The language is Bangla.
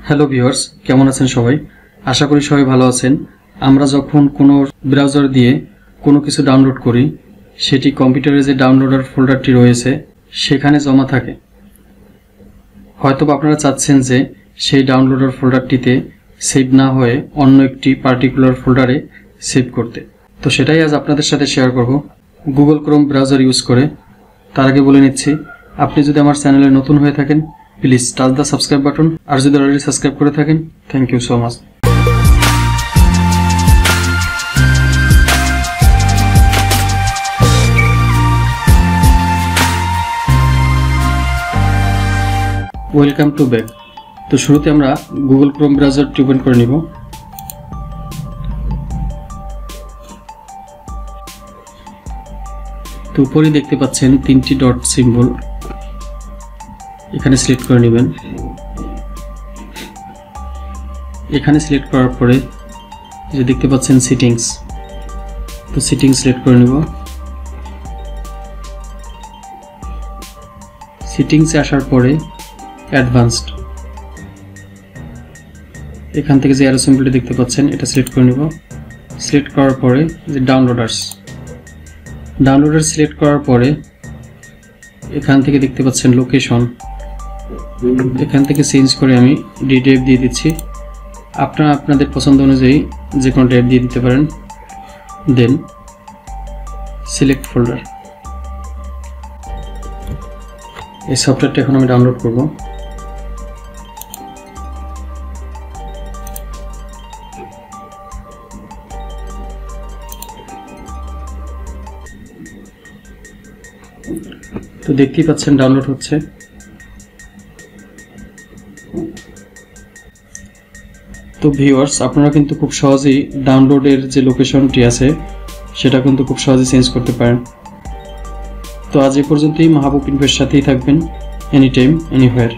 হ্যালো ভিউয়ার্স, কেমন আছেন সবাই? আশা করি সবাই ভালো আছেন। আমরা যখন কোনো ব্রাউজার দিয়ে কোনো কিছু ডাউনলোড করি, সেটি কম্পিউটারে যে ডাউনলোডার ফোল্ডারটি রয়েছে সেখানে জমা থাকে। হয়তো আপনারা চাচ্ছেন যে সেই ডাউনলোডার ফোল্ডারটিতে সেভ না হয়ে অন্য একটি পার্টিকুলার ফোল্ডারে সেভ করতে। তো সেটাই আজ আপনাদের সাথে শেয়ার করব গুগল ক্রোম ব্রাউজার ইউজ করে। তার আগে বলে নিচ্ছি, আপনি যদি আমার চ্যানেলে নতুন হয়ে থাকেন please touch the subscribe button, আর যদি অলরেডি সাবস্ক্রাইব করে থাকেন thank you so much. Welcome to back. তো শুরুতে আমরা গুগল ক্রোম ব্রাউজারটি ওপেন করে নিব। তো উপরে দেখতে পাচ্ছেন তিনটি ডট সিম্বল, এখানে সিলেক্ট করে নেবেন। এখানে সিলেক্ট করার পরে যে দেখতে পাচ্ছেন সেটিংস, তো সেটিংস সিলেক্ট করে নেব। সেটিংসে আসার পরে অ্যাডভান্সড, এখান থেকে যে অ্যারো সিম্বলটি দেখতে পাচ্ছেন এটা সিলেক্ট করে নেব। সিলেক্ট করার পরে যে ডাউনলোডার্স সিলেক্ট করার পরে এখান থেকে দেখতে পাচ্ছেন লোকেশন, এখান থেকে চেঞ্জ করে আমি ডিডেভ দিয়ে দিচ্ছি। আপনারা আপনাদের পছন্দ অনুযায়ী যে কোনো ডেভ দিয়ে দিতে পারেন। দেন সিলেক্ট ফোল্ডার, এই সফটওয়্যারটা এখন আমি ডাউনলোড করব। তো দেখতেই পাচ্ছেন ডাউনলোড হচ্ছে। তো ভিউয়ার্স, আপনারা কিন্তু খুব সহজেই ডাউনলোডের যে লোকেশনটি আছে সেটা কিন্তু খুব সহজেই চেঞ্জ করতে পারেন। তো আজ এ পর্যন্তই। মাহবুব ইনফোর সাথেই থাকবেন, এনি টাইম এনিহোয়ার।